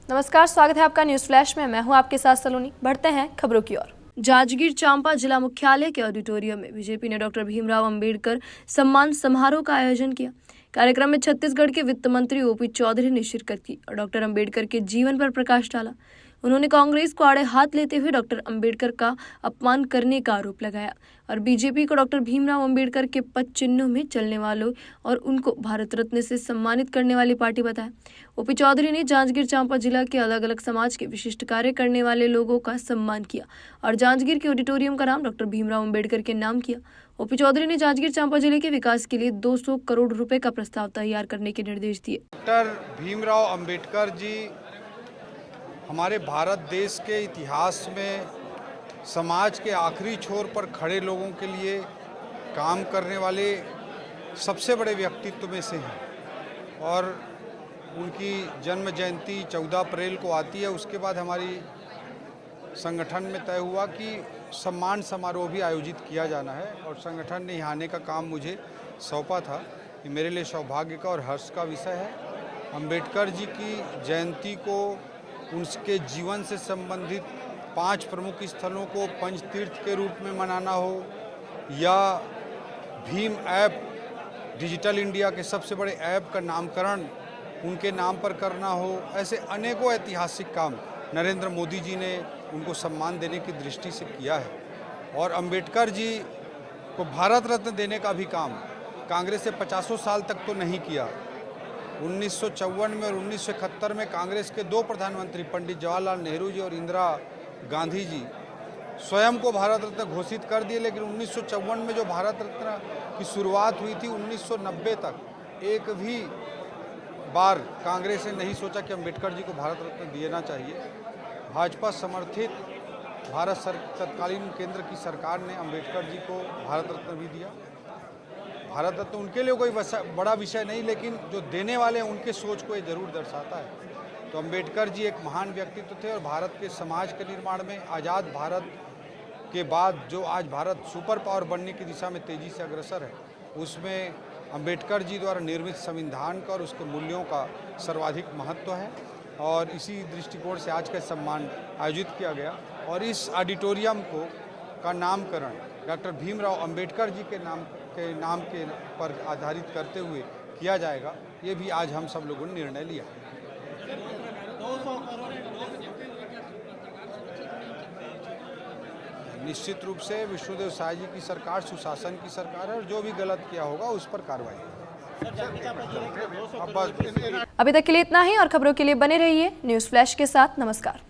नमस्कार, स्वागत है आपका न्यूज फ्लैश में। मैं हूं आपके साथ सलोनी। बढ़ते हैं खबरों की ओर। जांजगीर चांपा जिला मुख्यालय के ऑडिटोरियम में बीजेपी ने डॉक्टर भीमराव अंबेडकर सम्मान समारोह का आयोजन किया। कार्यक्रम में छत्तीसगढ़ के वित्त मंत्री ओपी चौधरी ने शिरकत की और डॉक्टर अंबेडकर के जीवन पर प्रकाश डाला। उन्होंने कांग्रेस को आड़े हाथ लेते हुए डॉक्टर अंबेडकर का अपमान करने का आरोप लगाया और बीजेपी को डॉक्टर भीमराव अंबेडकर के पद चिन्हों में चलने वालों और उनको भारत रत्न से सम्मानित करने वाली पार्टी बताया। ओपी चौधरी ने जांजगीर चांपा जिला के अलग अलग समाज के विशिष्ट कार्य करने वाले लोगों का सम्मान किया और जांजगीर के ऑडिटोरियम का नाम डॉक्टर भीमराव अंबेडकर के नाम किया। ओपी चौधरी ने जांजगीर चांपा जिले के विकास के लिए 200 करोड़ रुपए का प्रस्ताव तैयार करने के निर्देश दिए। डॉक्टर भीमराव अंबेडकर जी हमारे भारत देश के इतिहास में समाज के आखिरी छोर पर खड़े लोगों के लिए काम करने वाले सबसे बड़े व्यक्तित्व में से हैं और उनकी जन्म जयंती 14 अप्रैल को आती है। उसके बाद हमारी संगठन में तय हुआ कि सम्मान समारोह भी आयोजित किया जाना है और संगठन ने यहाँ आने का काम मुझे सौंपा था। ये मेरे लिए सौभाग्य का और हर्ष का विषय है। अंबेडकर जी की जयंती को उनके जीवन से संबंधित 5 प्रमुख स्थलों को पंचतीर्थ के रूप में मनाना हो या भीम ऐप डिजिटल इंडिया के सबसे बड़े ऐप का नामकरण उनके नाम पर करना हो, ऐसे अनेकों ऐतिहासिक काम नरेंद्र मोदी जी ने उनको सम्मान देने की दृष्टि से किया है। और अंबेडकर जी को भारत रत्न देने का भी काम कांग्रेस ने 50 साल तक तो नहीं किया। 1954 में और 1971 में कांग्रेस के 2 प्रधानमंत्री पंडित जवाहरलाल नेहरू जी और इंदिरा गांधी जी स्वयं को भारत रत्न घोषित कर दिए, लेकिन 1954 में जो भारत रत्न की शुरुआत हुई थी 1990 तक एक भी बार कांग्रेस ने नहीं सोचा कि अंबेडकर जी को भारत रत्न देना चाहिए। भाजपा समर्थित तत्कालीन केंद्र की सरकार ने अंबेडकर जी को भारत रत्न भी दिया। भारत रत्न उनके लिए कोई बड़ा विषय नहीं, लेकिन जो देने वाले हैं उनके सोच को ये जरूर दर्शाता है। तो अंबेडकर जी एक महान व्यक्तित्व थे और भारत के समाज के निर्माण में आज़ाद भारत के बाद जो आज भारत सुपर पावर बनने की दिशा में तेज़ी से अग्रसर है, उसमें अंबेडकर जी द्वारा निर्मित संविधान का और उसके मूल्यों का सर्वाधिक महत्व है। और इसी दृष्टिकोण से आज का सम्मान आयोजित किया गया और इस ऑडिटोरियम का नामकरण डॉक्टर भीमराव अंबेडकर जी के नाम के पर आधारित करते हुए किया जाएगा। ये भी आज हम सब लोगों ने निर्णय लिया। निश्चित रूप से विष्णुदेव साय जी की सरकार सुशासन की सरकार है और जो भी गलत किया होगा उस पर कार्रवाई। अभी तक के लिए इतना ही और खबरों के लिए बने रहिए न्यूज फ्लैश के साथ। नमस्कार।